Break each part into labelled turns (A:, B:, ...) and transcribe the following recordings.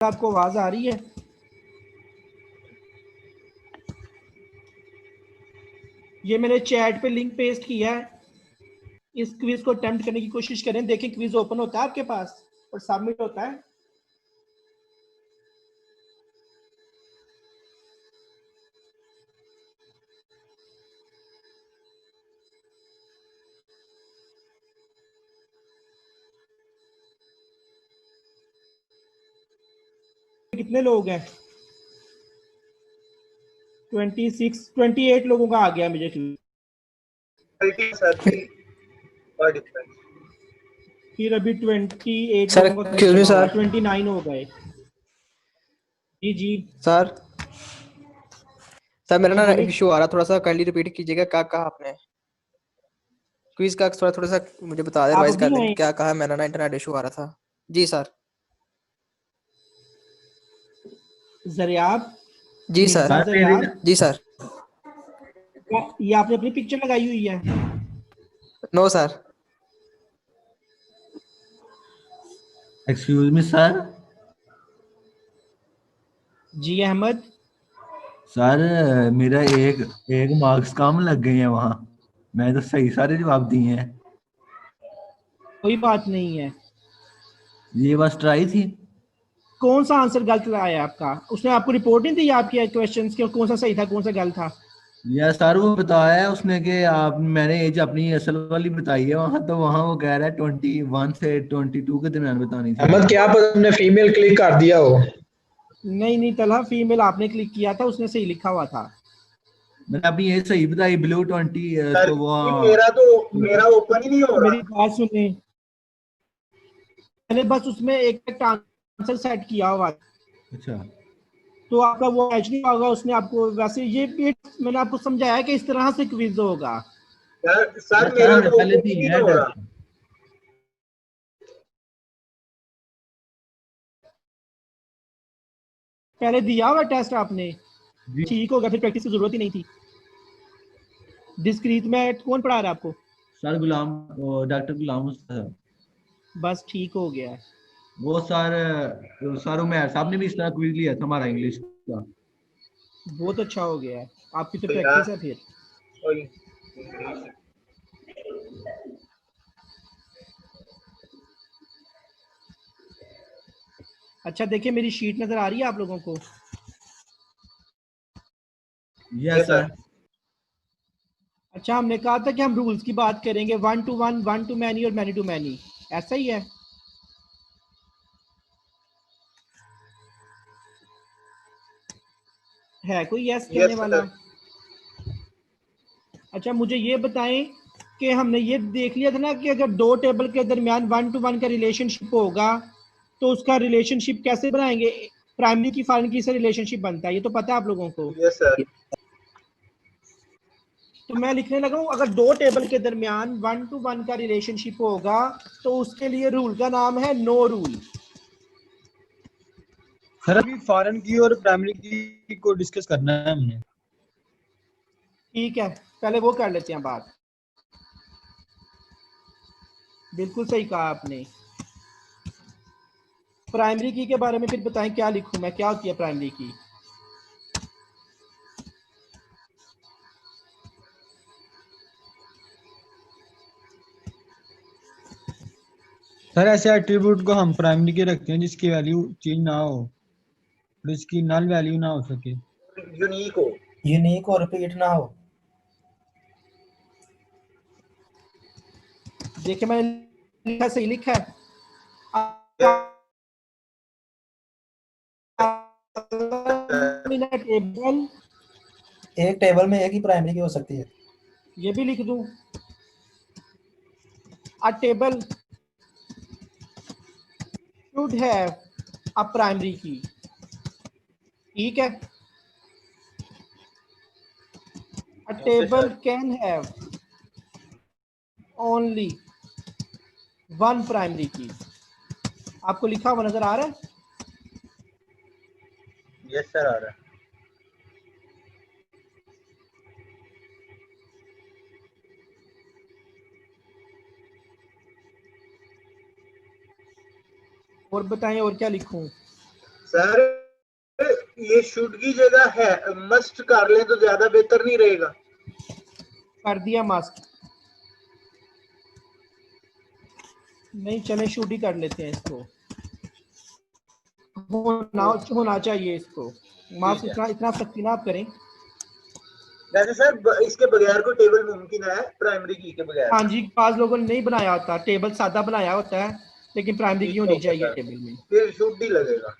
A: आपको आवाज आ रही है? ये मैंने चैट पे लिंक पेस्ट किया है। इस क्विज को अटेम्प्ट करने की कोशिश करें, देखें क्विज ओपन होता है आपके पास और सबमिट होता है। कितने लोग हैं? 28 लोगों का आ गया मुझे क्विज। फिर अभी 28
B: सर,
A: लोगों का
B: excuse me,
A: जमा हुआ,
B: सर।
A: 29 हो गए। जी जी
B: सर सर मेरा
A: जी
B: ना
A: बोलिए।
B: इशू आ रहा, थोड़ा सा काइंडली रिपीट कीजिएगा। क्या कहा आपने? क्विज का थोड़ा थोड़ा सा मुझे बता दें,
A: आप
B: रिवाइज कर
A: अभी
B: लें कि
A: आए?
B: क्या कहा। मेरा ना इंटरनेट इशू आ रहा था। जी सर।
A: जरियाब,
B: जी सर।
A: मिर्जा जरियाब,
B: जी सर।
A: ये आपने अपनी पिक्चर लगाई हुई है?
B: No sir.
C: Excuse me sir.
A: जी अहमद।
C: सर मेरा एक एक मार्क्स कम लग गए हैं वहाँ। मैं तो सही सारे जवाब दिए हैं।
A: कोई बात नहीं है।
C: ये बस ट्राई थी।
A: कौन सा आंसर गलत आया आपका? उसने आपको रिपोर्ट नहीं दी आपके क्वेश्चंस के, कौन सा सही था कौन सा गलत था?
C: या सर वो बताया है उसने कि आप मैंने एज अपनी असल वाली बताई है वहाँ, तो वहाँ वो कह रहा है 21 से 22 के दरमियान बतानी थी।
D: अहमद क्या पता तुमने फीमेल क्लिक कर दिया हो।
A: नहीं नहीं तलहा, फीमेल आपने क्लिक किया था, उसने सही लिखा हुआ था।
C: मैंने अपनी एज सही बताई, ब्लू 20। तो वो
E: मेरा ओपन ही नहीं हो रहा।
A: मेरी बात सुने, मैंने बस उसमें एक आंसर सेट किया हुआ,
C: अच्छा
A: तो आपका वो मैच नहीं होगा। उसने आपको वैसे ये मैंने आपको समझाया कि इस तरह से क्विज होगा।
E: सर
C: सर
E: मेरा
C: हमने
E: तो
C: पहले
E: ओपन ही
C: दी
E: नहीं
C: है
E: हो रहा।
C: टेस्ट।
A: पहले दिया हुआ टेस्ट आपने?
C: जी
A: ठीक हो गया, फिर प्रैक्टिस की जरूरत ही नहीं थी। डिस्क्रीट में कौन पढ़ा रहा है आपको?
C: Sir doctor Ghulam Mustafa.
A: बस ठीक हो गया।
C: वो सर उमैर साहब ने भी इस तरह क्विज लिया था हमारा इंग्लिश का।
A: बहुत अच्छा हो गया है, आपकी तो
E: तो
A: प्रैक्टिस
E: यार
A: है फिर। अच्छा देखिए, मेरी शीट नजर आ रही है आप लोगों को?
C: Yes sir.
A: अच्छा, हमने कहा था कि हम रूल्स की बात करेंगे, 1 to 1, 1 to मैनी और मैनी टू मैनी, ऐसा ही है? है कोई यस कहने
E: यस
A: वाला?
E: सर।
A: अच्छा मुझे ये बताएं कि हमने ये देख लिया था ना कि अगर दो टेबल के दरमियान 1 to 1 का रिलेशनशिप होगा तो उसका रिलेशनशिप कैसे बनाएंगे? प्राइमरी की फॉरेन की से रिलेशनशिप बनता है, ये तो पता है आप लोगों को।
E: Yes sir.
A: तो मैं लिखने लगा हूँ, अगर दो टेबल के दरमियान 1 to 1 का रिलेशनशिप होगा तो उसके लिए रूल का नाम है नो रूल।
D: सर अभी फॉरेन की और प्राइमरी की को डिस्कस करना है हमने।
A: ठीक है, पहले वो कर लेते हैं बात। बिल्कुल सही कहा आपने। प्राइमरी की के बारे में फिर बताएं, क्या लिखूं मैं, क्या होती है प्राइमरी की?
D: सर ऐसे एट्रीब्यूट को हम प्राइमरी के रखते हैं जिसकी वैल्यू चेंज ना हो और इसकी नल वैल्यू ना हो सके,
E: यूनिक हो।
F: और रिपीट ना हो।
A: देखिए मैंने लिखा, सही लिखा है। टेबल,
F: एक टेबल में एक ही प्राइमरी की हो सकती है।
A: ये भी लिख दूं, a table should have a primary key। ठीक है, a table can have only one primary key। आपको लिखा हुआ नजर आ रहा है?
E: यस सर आ रहा है।
A: और बताएं और क्या लिखूं?
E: सर ये शुड की जगह है मस्ट कर लें तो ज्यादा बेहतर नहीं रहेगा?
A: कर दिया मस्ट। नहीं चले शूट ही कर लेते हैं इसको, होना चाहिए इसको। मार्क्स
E: ठीक है।
A: इतना सख्ती ना आप करें।
E: वैसे सर इसके बगैर कोई टेबल मुमकिन है प्राइमरी की के बगैर?
A: हाँ जी, पांच लोगों ने नहीं बनाया होता, टेबल सादा बनाया होता है, लेकिन प्राइमरी की
E: ठीक
A: होनी
E: है
A: चाहिए
E: सर,
A: टेबल में।
E: फिर शुड ही लगेगा।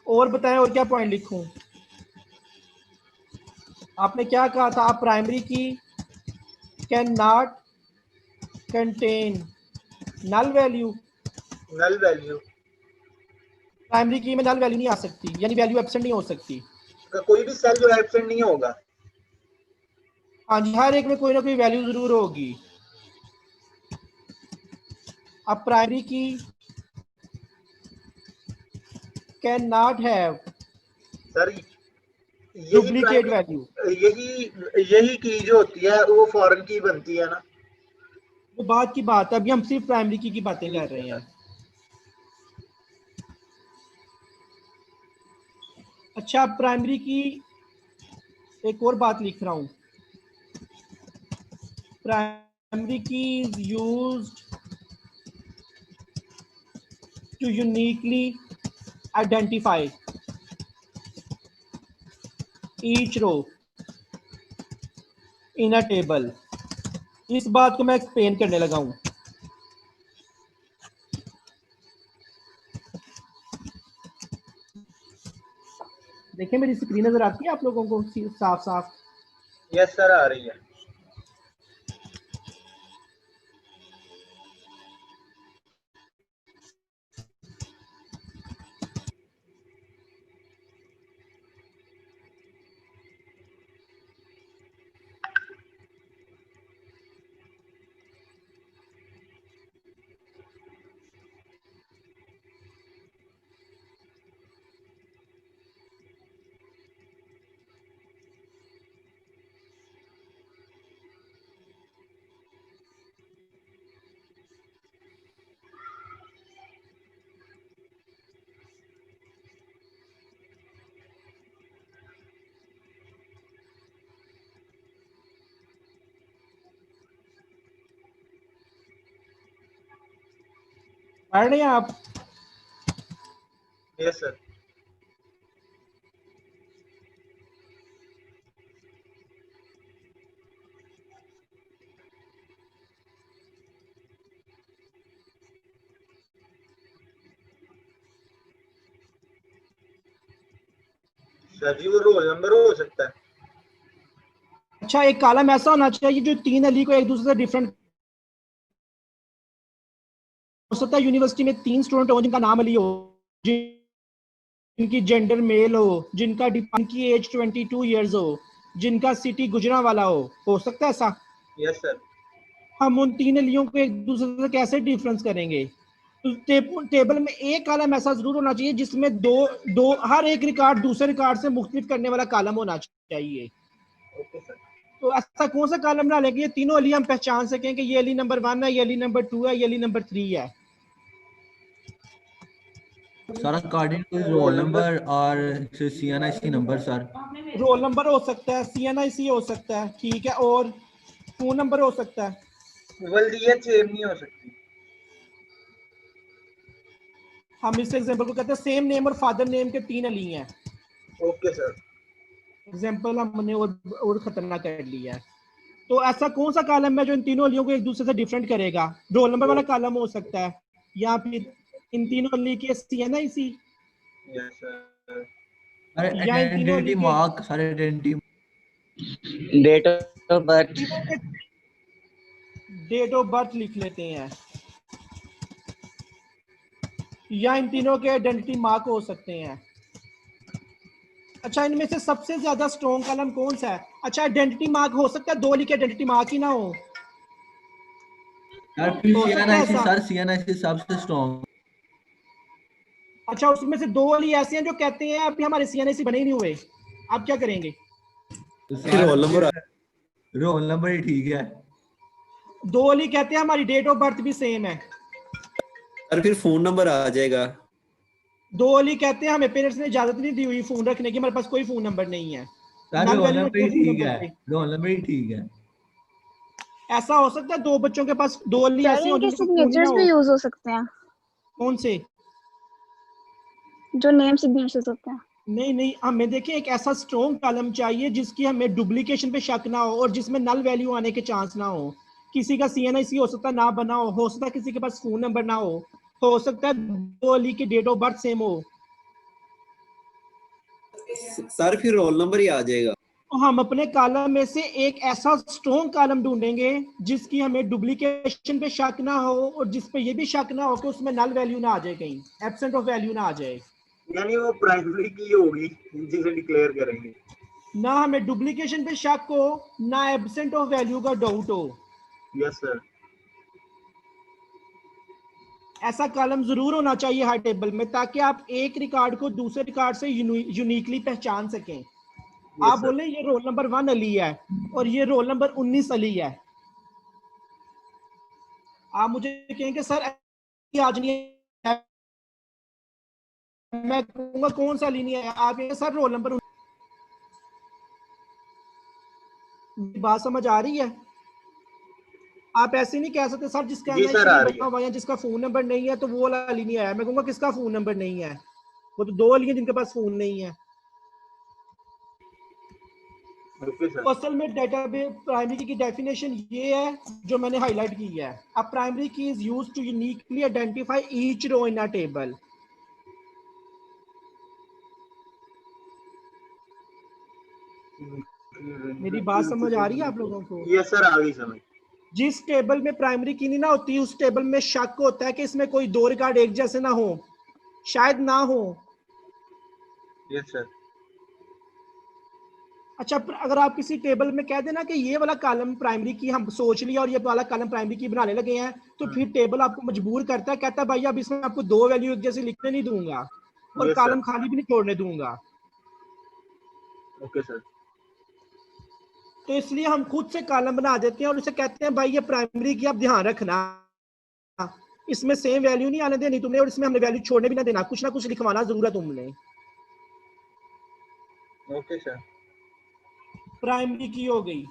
A: और बताएं और क्या पॉइंट लिखूं? आपने क्या कहा था? आप primary key can not contain null value.
E: Null value
A: primary key में नल वैल्यू नहीं आ सकती, यानी वैल्यू एब्सेंट नहीं हो सकती।
E: का कोई भी सेल जो एब्सेंट नहीं होगा।
A: हाँ जी, हर एक में कोई ना कोई वैल्यू जरूर होगी। अब primary key can not have
E: sir
A: duplicate value.
E: यही की जो होती है वो फॉरेन की बनती है ना।
A: वो बात की बात है, अभी हम सिर्फ प्राइमरी की बातें
E: ठीक
A: कर रहे
E: है
A: हैं। अच्छा, प्राइमरी की एक और बात लिख रहा हूं। Primary key used to uniquely identify each row in a table. इस बात को मैं एक्सप्लेन करने लगा हूं। देखिए मेरी स्क्रीन नजर आती है आप लोगों को साफ साफ?
E: यस सर आ रही है।
A: पढ़ रहे हैं आप?
E: Yes sir. सर जी वो रोल नंबर हो सकता है।
A: अच्छा, एक कॉलम ऐसा होना चाहिए जो तीन अली को एक दूसरे से डिफरेंट हो सकता है। यूनिवर्सिटी में तीन स्टूडेंट हो जिनका नाम अली हो, जिनकी जेंडर मेल हो, जिनका की एज 22 इयर्स हो, जिनका सिटी गुजरांवाला हो सकता है ऐसा?
E: Yes sir.
A: हम उन तीन अलियों को एक दूसरे से कैसे डिफरेंस करेंगे? तो टेबल में एक कॉलम ऐसा जरूर होना चाहिए जिसमें दो हर एक रिकॉर्ड दूसरे रिकॉर्ड से मुख्तलिफ करने वाला कॉलम होना चाहिए।
E: Okay sir.
A: तो ऐसा कौन सा कॉलम बना लेंगे ये तीनों अली हम पहचान सकें कि ये अली नंबर 1 है, ये अली नंबर 2 है, ये अली नंबर 3 है?
C: Sir according to roll number और CNIC number sir.
A: Roll number हो सकता है, CNIC हो सकता है, ठीक है, और फोन नंबर हो सकता है।
E: वल्दियत सेम नहीं हो सकती।
A: हम इस एग्जांपल को कहते हैं सेम नेम और फादर नेम के तीन अली हैं।
E: Okay sir.
A: एग्जांपल हमने और खतरनाक कर लिया है। तो ऐसा कौन सा कॉलम है जो इन तीनों अलियों को एक दूसरे से डिफरेंट करेगा? रोल नंबर वाला कॉलम हो सकता है, या फिर इन तीनों अली के CNIC,
E: यस सर।
C: अरे
A: या इन तीनों अली
C: आइडेंटिटी
A: के
C: mark sir, identity
G: date of birth.
A: Date of birth लिख लेते हैं, या इन तीनों के आइडेंटिटी मार्क हो सकते हैं। अच्छा, इनमें से सबसे ज्यादा स्ट्रॉन्ग कॉलम कौन सा है? अच्छा, आइडेंटिटी मार्क हो सकता है दो अली के आइडेंटिटी मार्क ही ना हो?
C: सर
A: हो सकता है
C: CNIC
A: ऐसा?
C: सर, CNIC सबसे स्ट्रॉन्ग।
A: अच्छा, उसमें से दो अली ऐसे हैं जो कहते हैं अभी हमारे CNIC बने ही नहीं हुए, आप क्या करेंगे?
C: रोल नंबर ही ठीक है।
A: दो अली कहते हैं हमारी डेट ऑफ बर्थ भी सेम है,
G: सर फिर फोन नंबर आ जाएगा।
A: दो अली कहते हैं हमें पेरेंट्स ने इजाजत नहीं दी हुई फोन रखने की, हमारे पास कोई फोन नंबर नहीं है।
C: सर
A: नल
C: रोल
A: वैल्यू
C: नंबर ही
A: रखते हैं फोन
C: ठीक
A: नंबर
C: है,
A: पे।
C: रोल नंबर ही ठीक है।
A: ऐसा हो सकता है दो बच्चों के पास दो अली
H: सर
A: ऐसे हो
H: इनके
A: जिनके पास फोन ही ना
H: सिग्नेचर्स
A: हो।
H: भी यूज हो सकते हैं,
A: कौन से?
H: जो नेम सिग्नेचर्स होते हैं।
A: नहीं नहीं, हमें देखिए एक ऐसा स्ट्रॉन्ग कॉलम चाहिए जिसकी हमें डुप्लीकेशन पे शक ना हो और जिसमें नल वैल्यू आने के चांस ना हो। किसी का CNIC हो सकता है ना बना हो सकता है किसी के पास फोन नंबर ना हो सकता है दो अली की डेट ऑफ बर्थ सेम हो।
G: सर फिर रोल नंबर ही आ जाएगा।
A: तो हम अपने कॉलम में से एक ऐसा स्ट्रॉन्ग कॉलम ढूंढेंगे जिसकी हमें डुप्लीकेशन पे शक ना हो और जिस पे ये भी शक ना हो कि उसमें नल वैल्यू ना आ जाए, कहीं एब्सेंट ऑफ वैल्यू ना आ जाए।
E: यानी वो प्राइमरी की होगी जिसे डिक्लेयर करेंगे।
A: ना हमें डुप्लीकेशन पे शक हो ना एब्सेंट ऑफ वैल्यू का डाउट हो।
E: Yes sir.
A: ऐसा कॉलम जरूर होना चाहिए हर टेबल में ताकि आप एक रिकॉर्ड को दूसरे रिकॉर्ड से यूनिकली पहचान सकें। आप बोले ये रोल नंबर 1 अली है और ये रोल नंबर 19 अली है, आप मुझे कहेंगे सर आज नहीं है, मैं कहूंगा कौन सा अली नहीं है, आप कहेंगे सर रोल नंबर। बात समझ आ रही है? आप ऐसे नहीं कह सकते सर जिसका
E: जी सर, आ रही है।
A: बना हुआ है जिसका फोन नंबर नहीं है तो वो वाला अली नहीं आया। मैं कहूंगा किसका फोन नंबर नहीं है, वो तो दो अली हैं जिनके पास फोन नहीं है।
E: Okay sir.
A: तो असल में डेटाबेस प्राइमरी की डेफिनेशन ये है जो मैंने हाईलाइट की है। A primary key is used to uniquely identify each row in a table. मेरी बात समझ आ रही है आप लोगों को?
E: यस सर, आ गई समझ।
A: जिस टेबल में प्राइमरी की नहीं ना होती उस टेबल में शक होता है कि इसमें कोई दो रिकॉर्ड एक जैसे ना हो, शायद ना हो।
E: Yes sir.
A: अच्छा, अगर आप किसी टेबल में कह देना कि ये वाला कॉलम प्राइमरी की हम सोच लिया और ये वाला कॉलम प्राइमरी की बनाने लगे हैं तो फिर टेबल आपको मजबूर करता है, कहता है भाई अब इसमें आपको दो वैल्यू एक जैसे लिखने नहीं दूंगा और
E: Yes,
A: कॉलम
E: sir.
A: खाली भी नहीं छोड़ने दूंगा।
E: Okay sir.
A: तो इसलिए हम खुद से कॉलम बना देते हैं और उसे कहते हैं भाई ये प्राइमरी की आप ध्यान रखना, इसमें सेम वैल्यू नहीं आने देनी तुमने और इसमें हमने वैल्यू छोड़ने भी ना देना, कुछ ना कुछ लिखवाना जरूर है तुमने।
E: Okay sir.
A: प्राइमरी की हो गई,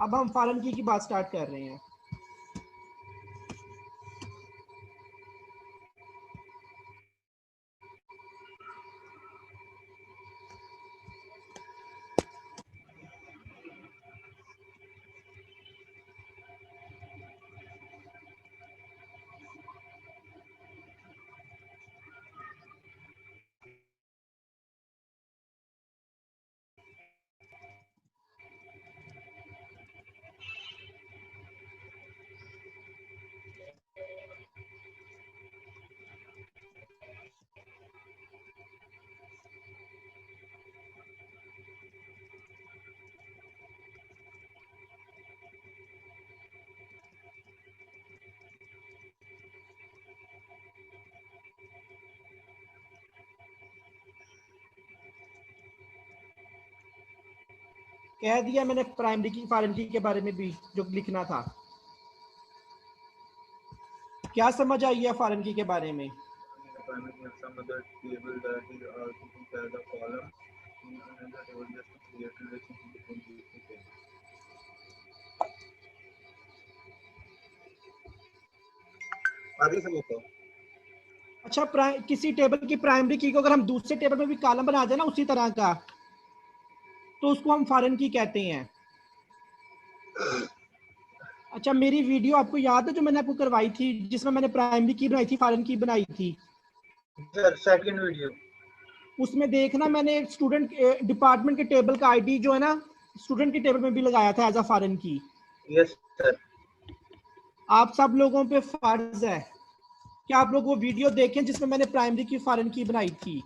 A: अब हम फॉरेन की बात स्टार्ट कर रहे हैं। कह दिया मैंने प्राइमरी की फॉरेन की के बारे में भी जो लिखना था। क्या समझ आई है फॉरेन की के बारे में?
E: आगे से बताओ।
A: अच्छा, किसी टेबल की प्राइमरी की को अगर हम दूसरे टेबल में भी कॉलम बना दें ना उसी तरह का तो उसको हम फॉरेन की कहते हैं। अच्छा, मेरी वीडियो आपको याद है जो मैंने आपको करवाई थी जिसमें मैंने प्राइमरी की बनाई थी फॉरेन की बनाई थी?
E: Sir second video.
A: उसमें देखना मैंने स्टूडेंट डिपार्टमेंट के टेबल का आईडी जो है ना स्टूडेंट के टेबल में भी लगाया था एज अ फॉरेन की।
E: Yes sir.
A: आप सब लोगों पे फर्ज है कि आप लोग वो वीडियो देखें जिसमें मैंने प्राइमरी की फॉरेन की बनाई थी।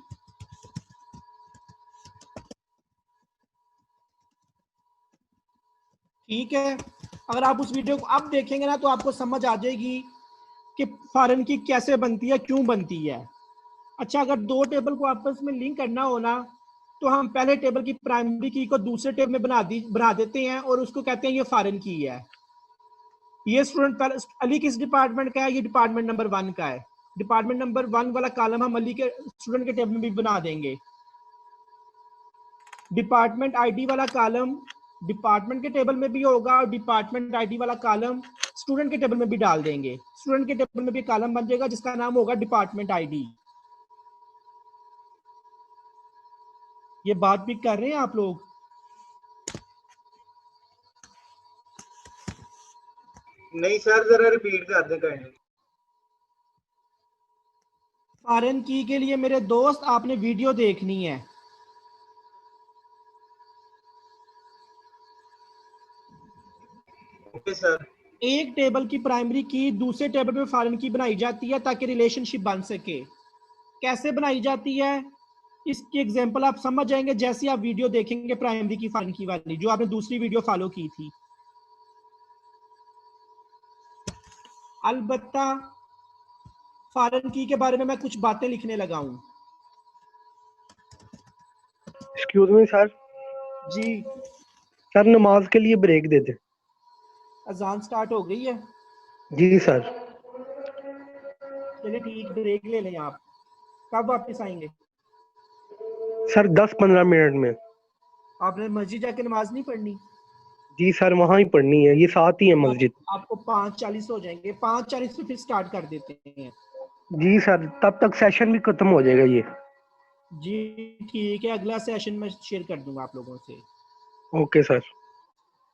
A: ठीक है, अगर आप उस वीडियो को अब देखेंगे ना तो आपको समझ आ जाएगी कि फॉरेन की कैसे बनती है, क्यों बनती है। अच्छा, अगर दो टेबल को आपस में लिंक करना हो ना तो हम पहले टेबल की प्राइमरी की को दूसरे टेबल में बना देते हैं और उसको कहते हैं ये फॉरेन की है। ये स्टूडेंट अली किस डिपार्टमेंट का है? ये डिपार्टमेंट नंबर 1 का है। डिपार्टमेंट नंबर 1 वाला कॉलम हम अली के स्टूडेंट के टेबल में भी बना देंगे। डिपार्टमेंट आईडी वाला कॉलम डिपार्टमेंट के टेबल में भी होगा और डिपार्टमेंट आईडी वाला कॉलम स्टूडेंट के टेबल में भी डाल देंगे। स्टूडेंट के टेबल में भी कॉलम बन जाएगा जिसका नाम होगा डिपार्टमेंट आईडी। ये बात भी कर रहे हैं आप लोग?
E: नहीं सर, जरा रिपीट कर दे काइंडली।
A: फॉरेन की के लिए मेरे दोस्त आपने वीडियो देखनी है।
E: Okay sir.
A: एक टेबल की प्राइमरी की दूसरे टेबल में फॉरेन की बनाई जाती है ताकि रिलेशनशिप बन सके। कैसे बनाई जाती है इसकी एग्जांपल आप समझ जाएंगे जैसे आप वीडियो देखेंगे प्राइमरी की फॉरेन की वाली, जो आपने दूसरी वीडियो फॉलो की थी। अलबत्ता फॉरेन की के बारे में मैं कुछ बातें लिखने लगा हूं।
I: Excuse me sir.
A: जी,
I: सर नमाज के लिए ब्रेक दे दे।
A: अजान स्टार्ट हो गई है।
I: जी सर।
A: चलिए ठीक, ब्रेक ले लें आप। कब वापस आएंगे?
I: सर 10-15 मिनट में।
A: आपने मस्जिद जाके नमाज नहीं पढ़नी?
I: जी सर, वहाँ ही पढ़नी है, ये साथ ही है मस्जिद।
A: आपको 5:40 हो जाएंगे, 5:40 पे फिर स्टार्ट कर देते हैं।
I: जी सर, तब तक सेशन भी खत्म हो जाएगा ये।
A: जी ठीक है, अगला सेशन में शेयर कर दूंगा आप लोगों से।
I: Okay sir.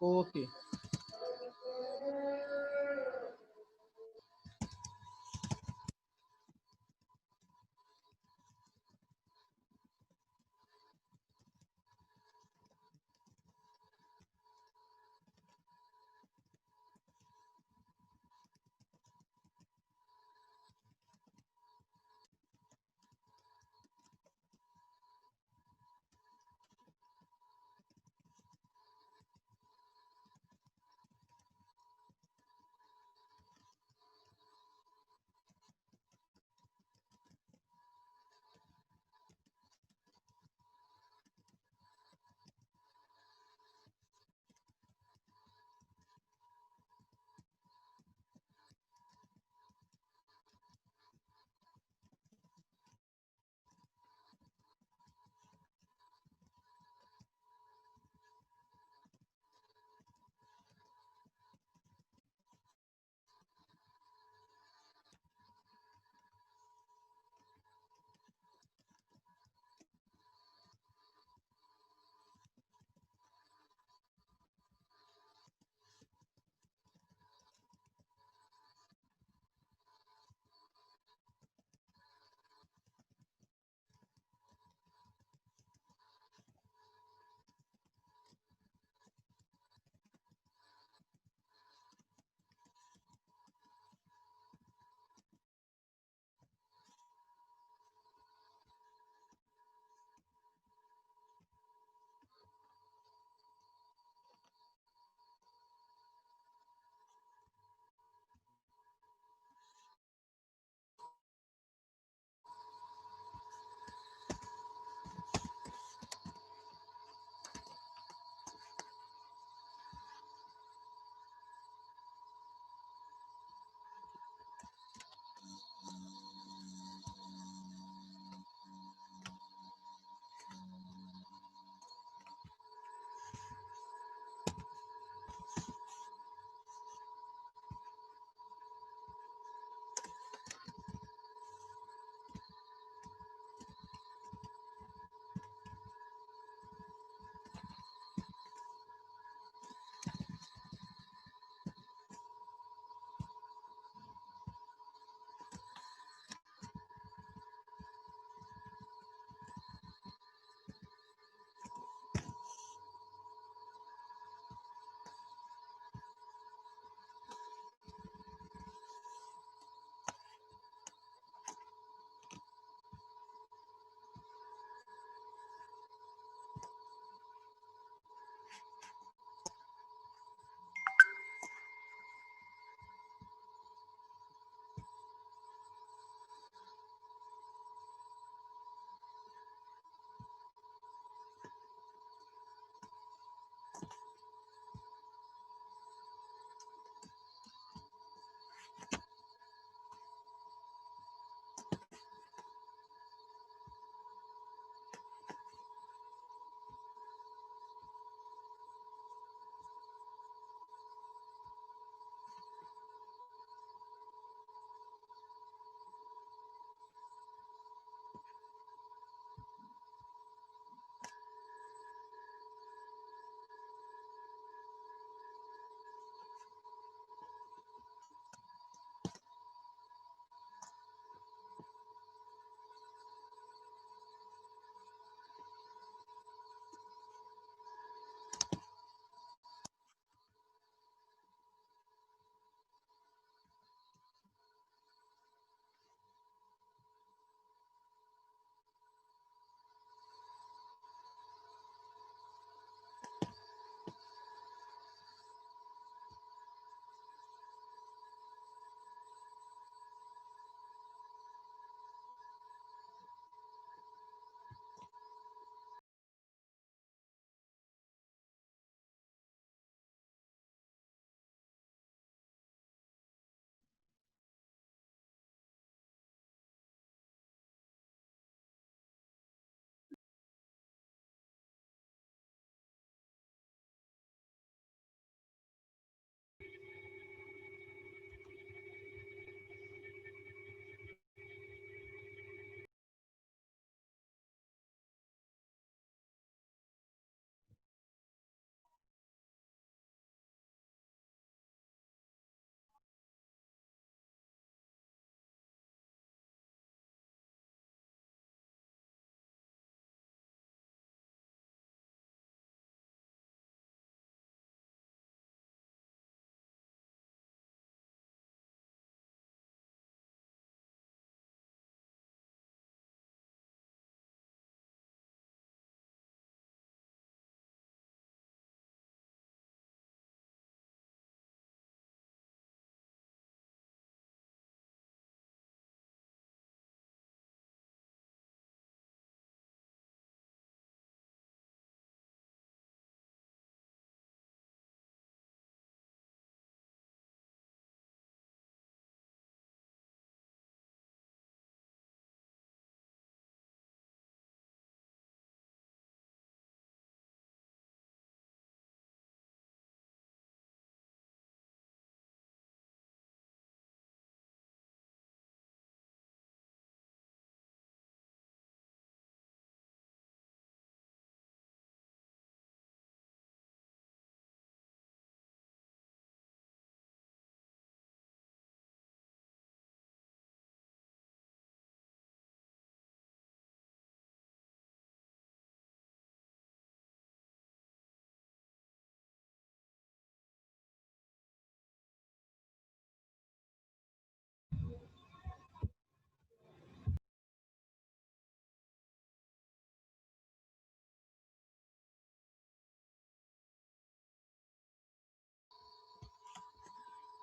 A: ओके।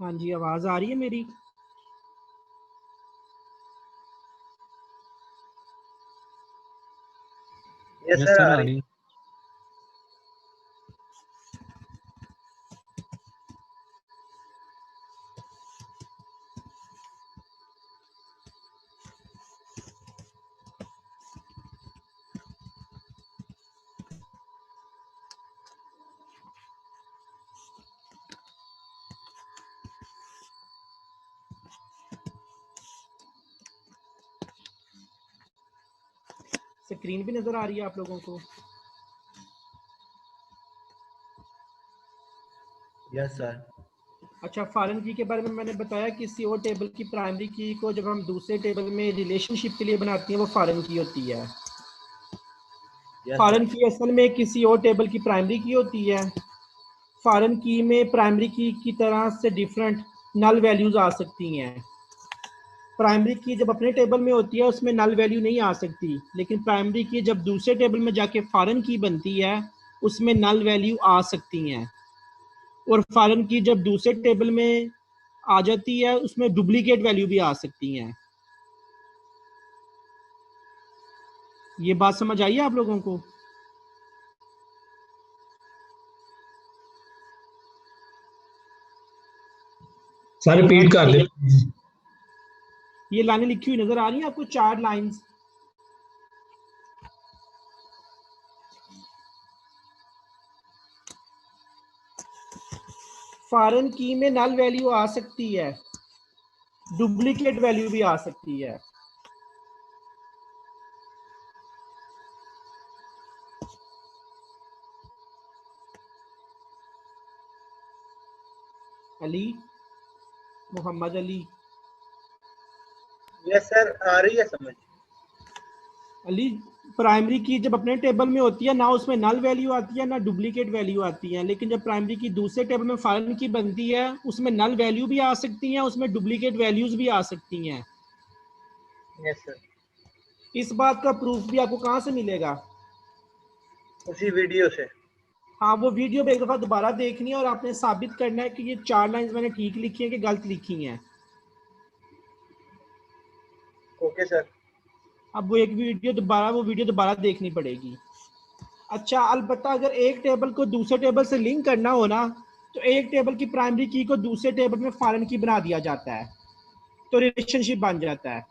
A: हाँ जी, आवाज आ रही है मेरी?
E: यस
D: यस
E: सर,
D: सर
E: आ
D: आ
E: रही।
D: रही।
A: स्क्रीन भी नजर आ रही है आप लोगों को?
C: Yes sir.
A: अच्छा, फॉरेन की के बारे में मैंने बताया, किसी और टेबल की प्राइमरी की को जब हम दूसरे टेबल में रिलेशनशिप के लिए बनाते हैं वो फॉरेन की होती है।
C: Yes
A: foreign
C: sir.
A: की असल में किसी और टेबल की प्राइमरी की होती है। फॉरेन की में प्राइमरी की तरह से डिफरेंट नल वैल्यूज आ सकती हैं। प्राइमरी की जब अपने टेबल में होती है उसमें नल वैल्यू नहीं आ सकती, लेकिन प्राइमरी की जब दूसरे टेबल में जाके फॉरेन की बनती है उसमें नल वैल्यू आ सकती हैं। और फॉरेन की जब दूसरे टेबल में आ जाती है उसमें डुप्लीकेट वैल्यू भी आ सकती हैं। ये बात समझ आई है आप लोगों को?
J: सर रिपीट कर दे।
A: ये लाइनें लिखी हुई नजर आ रही हैं आपको, 4 लाइंस? फॉरेन की में नल वैल्यू आ सकती है, डुप्लीकेट वैल्यू भी आ सकती है। अली, मोहम्मद अली,
E: यस सर, आ रही है समझ।
A: अली, प्राइमरी की जब अपने टेबल में होती है ना उसमें नल वैल्यू आती है ना डुप्लीकेट वैल्यू आती है, लेकिन जब प्राइमरी की दूसरे टेबल में फॉरेन की बनती है उसमें नल वैल्यू भी आ सकती हैं, उसमें डुप्लीकेट वैल्यूज भी आ सकती हैं।
E: यस सर,
A: इस बात का प्रूफ भी आपको कहाँ से मिलेगा?
E: उसी वीडियो से।
A: हाँ, वो वीडियो भी एक दफ़ा दोबारा देखनी है और आपने साबित करना है कि ये 4 लाइंस मैंने ठीक लिखी हैं कि गलत लिखी हैं।
E: Okay sir.
A: अब वो वीडियो दोबारा देखनी पड़ेगी। अच्छा, अलबत्ता अगर एक टेबल को दूसरे टेबल से लिंक करना हो ना, तो एक टेबल की प्राइमरी की को दूसरे टेबल में फॉरेन की बना दिया जाता है तो रिलेशनशिप बन जाता है।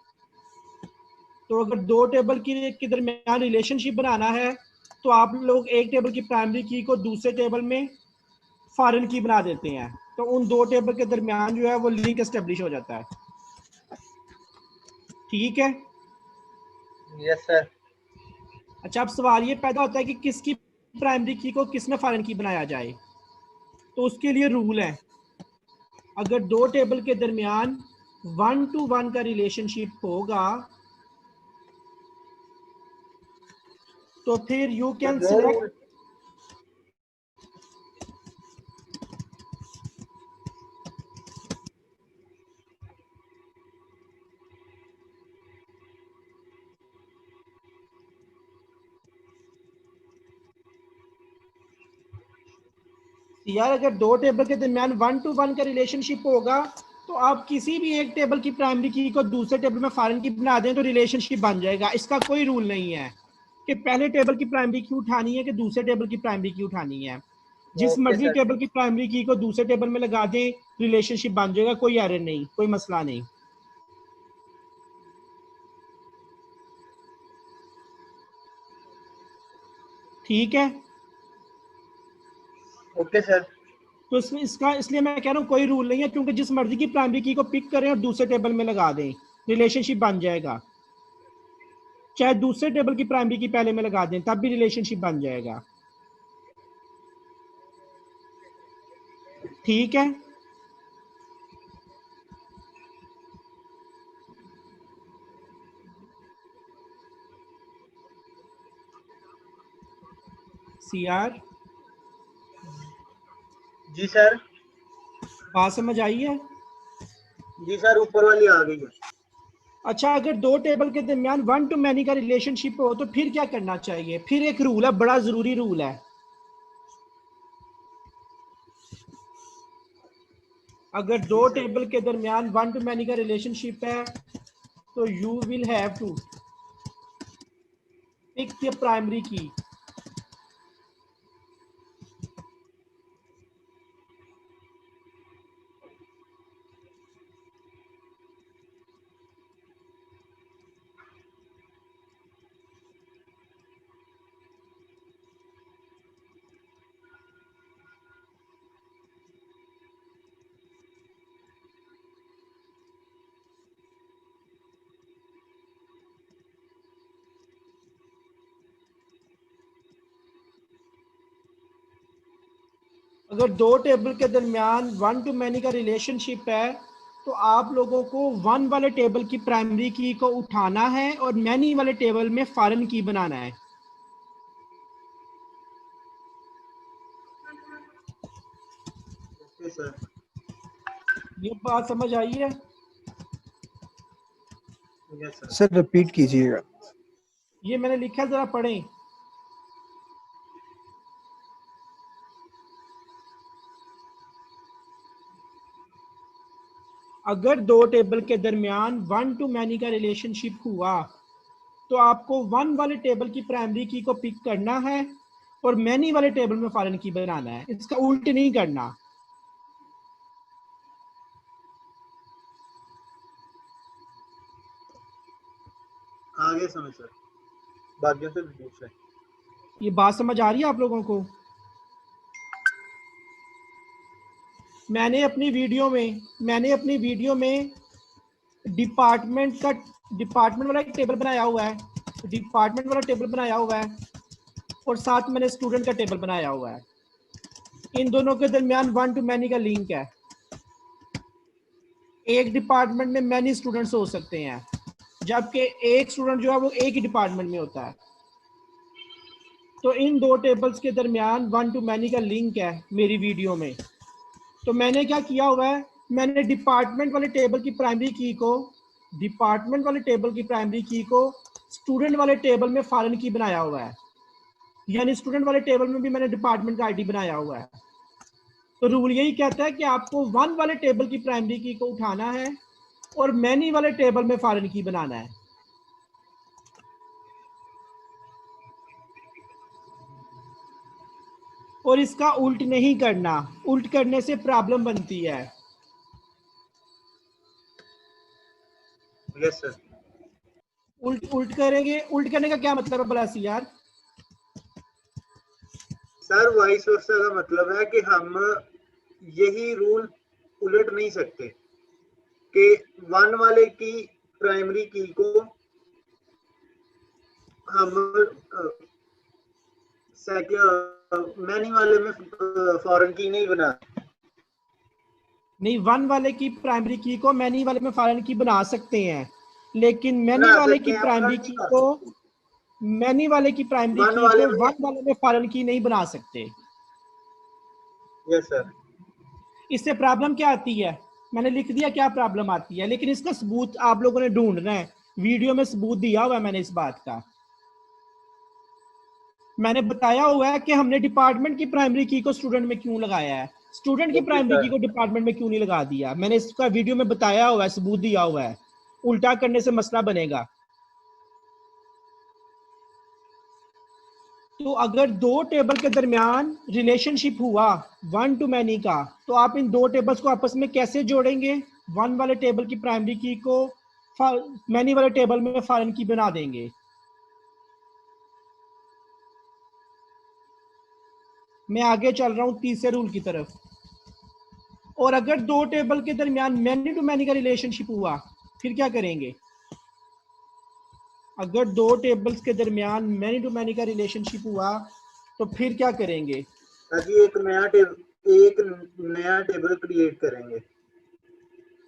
A: तो अगर दो टेबल के दरमियान रिलेशनशिप बनाना है तो आप लोग एक टेबल की प्राइमरी की को दूसरे टेबल में फॉरेन की बना देते हैं, तो उन दो टेबल के दरमियान जो है वो लिंक एस्टेब्लिश हो जाता है। ठीक है?
E: Yes sir.
A: अच्छा, अब सवाल ये पैदा होता है कि किसकी प्राइमरी की को किस में फॉरेन की बनाया जाए। तो उसके लिए रूल है, अगर दो टेबल के दरमियान 1 to 1 का रिलेशनशिप होगा तो फिर यू
E: तो
A: कैन
E: जो
A: सिलेक्ट।
E: रूल
A: यार, अगर दो टेबल के दरमियान 1 to 1 का रिलेशनशिप होगा तो आप किसी भी एक टेबल की प्राइमरी की को दूसरे टेबल में फॉरेन की बना दें तो रिलेशनशिप बन जाएगा। इसका कोई रूल नहीं है कि पहले टेबल की प्राइमरी की उठानी है कि दूसरे टेबल की प्राइमरी की उठानी है। जिस
E: ओके
A: मर्जी
E: सर।
A: टेबल की प्राइमरी की को दूसरे टेबल में लगा दें, रिलेशनशिप बन जाएगा, कोई एरर नहीं, कोई मसला नहीं। ठीक है?
E: Okay sir.
A: तो इसमें इसका इसलिए मैं कह रहा हूँ कोई रूल नहीं है, क्योंकि जिस मर्जी की प्राइमरी की को पिक करें और दूसरे टेबल में लगा दें, रिलेशनशिप बन जाएगा। चाहे दूसरे टेबल की प्राइमरी की पहले में लगा दें तब भी रिलेशनशिप बन जाएगा। ठीक है? सीआर,
E: जी सर।
A: बात समझ आई है?
E: जी सर, ऊपर वाली आ गई है।
A: अच्छा, अगर दो टेबल के दरमियान 1 to many का रिलेशनशिप हो तो फिर क्या करना चाहिए? फिर एक रूल है, बड़ा जरूरी रूल है। अगर दो टेबल के दरमियान वन टू मैनी का रिलेशनशिप है तो you will have to pick the primary key. अगर दो टेबल के दरमियान वन टू मैनी का रिलेशनशिप है तो आप लोगों को वन वाले टेबल की प्राइमरी की को उठाना है और मैनी वाले टेबल में फॉरेन की बनाना है।
E: Okay sir.
A: ये बात समझ आई है?
E: Yes sir.
B: सर रिपीट कीजिएगा।
A: ये मैंने लिखा, जरा पढ़ें। अगर दो टेबल के दरमियान वन टू मैनी का रिलेशनशिप हुआ तो आपको वन वाले टेबल की प्राइमरी की को पिक करना है और मैनी वाले टेबल में फॉरेन की बनाना है, इसका उल्ट नहीं करना।
E: आगे समझ सर, बाकियों से भी पूछ रहे।
A: ये बात समझ आ रही है आप लोगों को? मैंने अपनी वीडियो में डिपार्टमेंट वाला एक टेबल बनाया हुआ है, और साथ मैंने स्टूडेंट का टेबल बनाया हुआ है। इन दोनों के दरमियान वन टू मैनी का लिंक है। एक डिपार्टमेंट में मैनी स्टूडेंट्स हो सकते हैं, जबकि एक स्टूडेंट जो है वो एक ही डिपार्टमेंट में होता है। तो इन दो टेबल्स के दरमियान वन टू मैनी का लिंक है मेरी वीडियो में। तो मैंने क्या किया हुआ है, मैंने डिपार्टमेंट वाले टेबल की प्राइमरी की को स्टूडेंट वाले टेबल में फॉरेन की बनाया हुआ है, यानी स्टूडेंट वाले टेबल में भी मैंने डिपार्टमेंट का आईडी बनाया हुआ है। तो रूल यही कहता है कि आपको वन वाले टेबल की प्राइमरी की को उठाना है और मैनी वाले टेबल में फॉरेन की बनाना है। और इसका उल्ट नहीं करना, उल्ट करने से प्रॉब्लम बनती है।
E: Yes sir.
A: उल्ट करेंगे, उल्ट करने का क्या मतलब है बलासी यार?
E: सर वाइस वर्सा का मतलब है कि हम यही रूल उलट नहीं सकते कि वन वाले की प्राइमरी की को हम मैनी वाले में फॉरेन की नहीं बना।
A: नहीं, वन वाले की प्राइमरी की को मैनी वाले में फॉरेन की बना सकते हैं, लेकिन मैनी वाले की प्राइमरी की को वन वाले में फॉरेन की नहीं बना सकते।
E: Yes sir.
A: इससे प्रॉब्लम क्या आती है? मैंने लिख दिया क्या प्रॉब्लम आती है, लेकिन इसका सबूत आप लोगों ने ढूंढना है। वीडियो में सबूत दिया हुआ है मैंने इस बात का। मैंने बताया हुआ है कि हमने डिपार्टमेंट की प्राइमरी की को स्टूडेंट में क्यों लगाया है, स्टूडेंट की प्राइमरी की को डिपार्टमेंट में क्यों नहीं लगा दिया। मैंने इसका वीडियो में बताया हुआ है, सबूत दिया हुआ है। उल्टा करने से मसला बनेगा। तो अगर दो टेबल के दरमियान रिलेशनशिप हुआ वन टू मैनी का, तो आप इन दो टेबल्स को आपस में कैसे जोड़ेंगे? वन वाले टेबल की प्राइमरी की को मैनी वाले टेबल में फॉरेन की बना देंगे। मैं आगे चल रहा हूं तीसरे रूल की तरफ। और अगर दो टेबल के दरमियान मैनी टू मैनी का रिलेशनशिप हुआ, फिर क्या करेंगे? अगर दो टेबल्स के दरमियान मैनी टू मैनी का रिलेशनशिप हुआ तो फिर क्या करेंगे?
E: अभी एक नया टेबल क्रिएट करेंगे।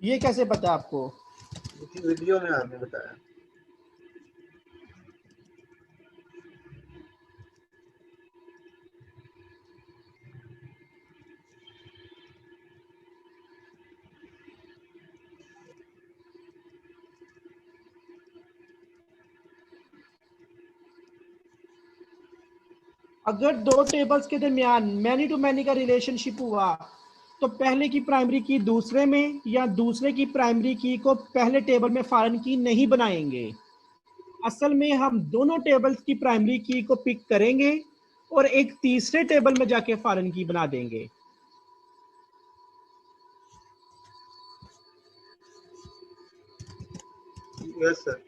A: ये कैसे पता आपको?
E: इसी वीडियो में आपने बताया।
A: अगर दो टेबल्स के दरमियान मैनी टू मैनी का रिलेशनशिप हुआ तो पहले की प्राइमरी की दूसरे में या दूसरे की प्राइमरी की को पहले टेबल में फॉरेन की नहीं बनाएंगे। असल में हम दोनों टेबल्स की प्राइमरी की को पिक करेंगे और एक तीसरे टेबल में जाके फॉरेन की बना देंगे।
E: Yes sir.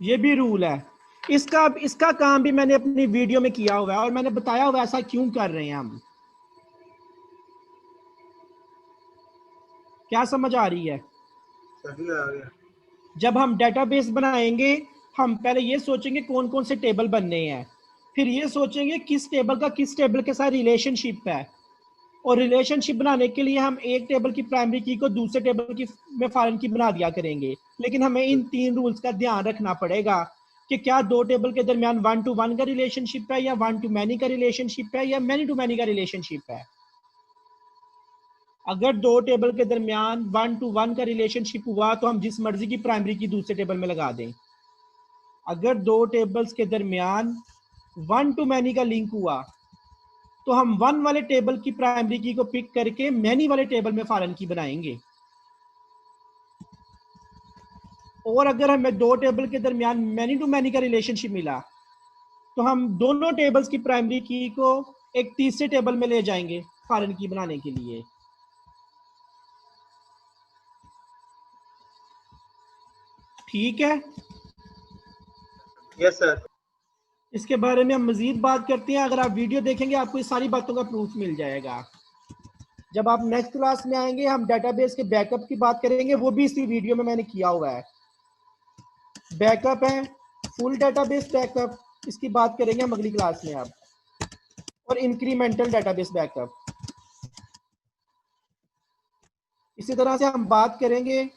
A: ये भी रूल है। इसका काम भी मैंने अपनी वीडियो में किया हुआ है और मैंने बताया हुआ ऐसा क्यों कर रहे हैं हम। क्या समझ आ रही है?
E: सही आ गया।
A: जब हम डेटाबेस बनाएंगे हम पहले ये सोचेंगे कौन कौन से टेबल बनने हैं, फिर ये सोचेंगे किस टेबल का किस टेबल के साथ रिलेशनशिप है, और रिलेशनशिप बनाने के लिए हम एक टेबल की प्राइमरी की को दूसरे टेबल की में फॉरेन की बना दिया करेंगे। लेकिन हमें इन 3 रूल्स का ध्यान रखना पड़ेगा कि क्या 2 टेबल के दरमियान 1 to 1 का रिलेशनशिप है या 1 to many का रिलेशनशिप है या many to many का रिलेशनशिप है। अगर 2 टेबल के दरमियान 1 to 1 का रिलेशनशिप हुआ तो हम जिस मर्जी की प्राइमरी की दूसरे टेबल में लगा दें। अगर 2 टेबल्स के दरमियान 1 to many का लिंक हुआ तो हम 1 वाले टेबल की प्राइमरी की को पिक करके मैनी वाले टेबल में फॉरेन की बनाएंगे। और अगर हमें 2 टेबल के दरमियान मैनी टू मैनी का रिलेशनशिप मिला तो हम दोनों टेबल्स की प्राइमरी की को एक तीसरे टेबल में ले जाएंगे फॉरेन की बनाने के लिए। ठीक है?
E: Yes sir.
A: इसके बारे में हम मजीद बात करते हैं। अगर आप वीडियो देखेंगे आपको इस सारी बातों का प्रूफ मिल जाएगा। जब आप नेक्स्ट क्लास में आएंगे हम डेटाबेस के बैकअप की बात करेंगे, वो भी इसी वीडियो में मैंने किया हुआ है। बैकअप है फुल डेटाबेस बैकअप, इसकी बात करेंगे हम अगली क्लास में अब, और इंक्रीमेंटल डेटाबेस बैकअप। इसी तरह से हम बात करेंगे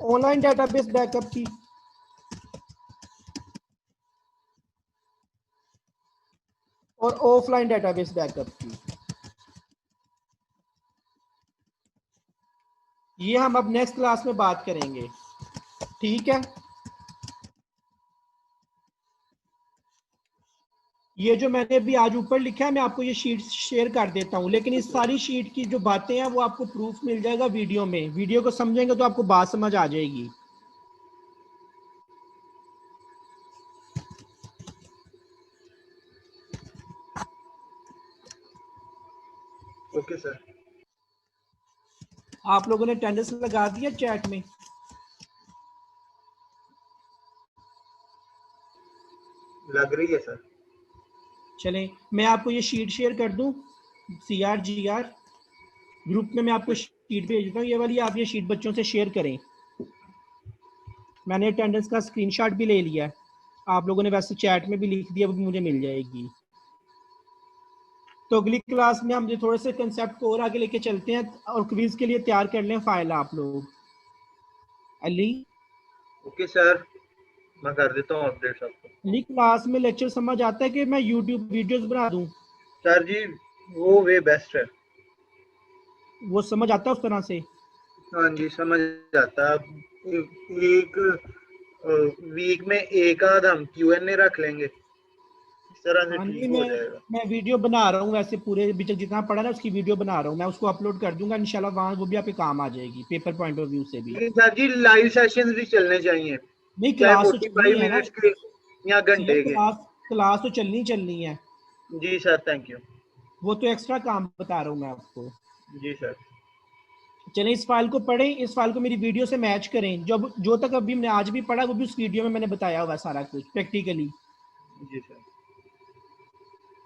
A: ऑनलाइन डेटाबेस बैकअप की, और ऑफलाइन डेटाबेस बैकअप की। ये हम अब नेक्स्ट क्लास में बात करेंगे। ठीक है? ये जो मैंने अभी आज ऊपर लिखा है मैं आपको ये शीट शेयर कर देता हूँ, लेकिन इस सारी शीट की जो बातें हैं वो आपको प्रूफ मिल जाएगा वीडियो में। वीडियो को समझेंगे तो आपको बात समझ आ जाएगी।
E: Okay sir.
A: आप लोगों ने अटेंडेंस लगा दिया चैट में?
E: लग रही है सर।
A: चलें मैं आपको ये शीट शेयर कर दूं CRGR ग्रुप में। मैं आपको शीट भेज देता हूँ ये वाली, आप ये शीट बच्चों से शेयर करें। मैंने अटेंडेंस का स्क्रीनशॉट भी ले लिया है, आप लोगों ने वैसे चैट में भी लिख दिया, वो भी मुझे मिल जाएगी। तो अगली क्लास में हम जो थोड़े से कंसेप्ट को और आगे लेके चलते हैं, और क्विज के लिए तैयार कर लें फाइल आप लोग। अली?
E: ओके सर, मैं कर देता हूँ अपडेट आपको।
A: अली क्लास में लेक्चर समझ आता है कि मैं यूट्यूब वीडियोस बना दूं?
E: सर जी वो वे बेस्ट है।
A: वो समझ आता है उस तरह से?
E: हाँ जी समझ आता है। एक वीक में एक आध हम Q&A रख लेंगे, इस तरह से ठीक हो जाएगा।
A: मैं वीडियो बना रहा हूँ वैसे, पूरे अभी तक जितना पढ़ा ना उसकी वीडियो बना रहा हूँ मैं, उसको अपलोड कर दूंगा इंशाल्लाह, वहाँ वो भी आपके काम आ जाएगी पेपर पॉइंट ऑफ व्यू से भी।
E: लेकिन सर जी लाइव सेशंस भी चलने चाहिए,
A: नहीं
E: चाहे
A: क्लास तो
E: 45 मिनट्स के या घंटे के।
A: क्लास तो चलनी है।
E: जी सर थैंक यू।
A: वो तो एक्स्ट्रा काम बता रहा हूँ मैं आपको।
E: जी सर।
A: चलें इस फाइल को पढ़ें, इस फाइल को मेरी वीडियो से मैच करें। जो तक अभी मैंने आज भी पढ़ा वो भी उस वीडियो में मैंने बताया हुआ सारा कुछ प्रैक्टिकली।
E: जी सर।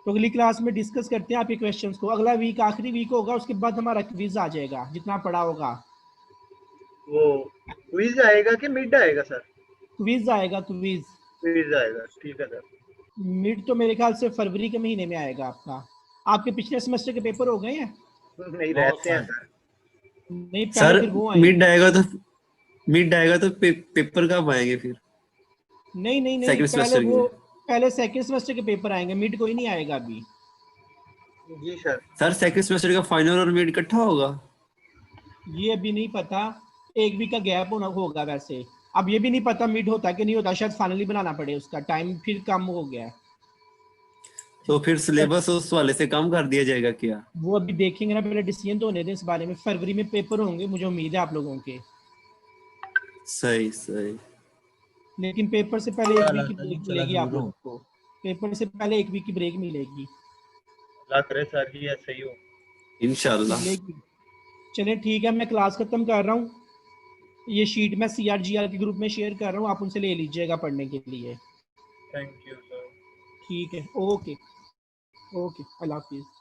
A: तो अगली क्लास में डिस्कस करते हैं आपके क्वेश्चंस को। अगला वीक आखिरी वीक होगा, उसके बाद हमारा क्विज आ जाएगा जितना पढ़ा होगा।
E: वो क्विज आएगा कि मिड आएगा सर?
A: क्विज आएगा,
E: क्विज आएगा, ठीक है सर।
A: मिड तो मेरे ख्याल से फरवरी के महीने में आएगा आपका। आपके पिछले सेमेस्टर के पेपर हो गए हैं?
E: नहीं रहते हैं सर।
A: नहीं
G: सर
A: फिर वो
G: मिड आएगा तो पेपर कब आएंगे फिर?
A: नहीं पहले सेकंड सेमेस्टर के पेपर आएंगे, मिड कोई नहीं आएगा अभी।
E: जी
G: सर सेकंड सेमेस्टर का फाइनल और मिड इकट्ठा होगा?
A: ये अभी नहीं पता, एक वीक का गैप होगा वैसे। अब ये भी नहीं पता मिड होता कि नहीं होता, शायद फाइनली बनाना पड़े, उसका टाइम फिर कम हो गया है।
G: तो फिर सिलेबस उस वाले से कम कर दिया जाएगा क्या?
A: वो अभी देखेंगे ना, पहले डिसीजन तो होने दें इस बारे में। फरवरी में पेपर होंगे, मुझे उम्मीद है आप लोगों के।
G: सही सही।
A: लेकिन पेपर से पहले एक वीक की
C: चला
A: ब्रेक
C: चला
A: मिलेगी आप
C: जरूर
A: लोगों को। पेपर से पहले एक वीक की ब्रेक मिलेगी।
D: अल्लाह करे सर की ऐसा ही हो।
G: इंशाल्लाह।
A: मिलेगी। चलिए ठीक है, मैं क्लास खत्म कर रहा हूँ। ये शीट मैं CRGR के ग्रुप में शेयर कर रहा हूँ, आप उनसे ले लीजिएगा पढ़ने के लिए।
D: Thank you sir.
A: ठीक है, ओके ओके, अल्लाह हाफिज़।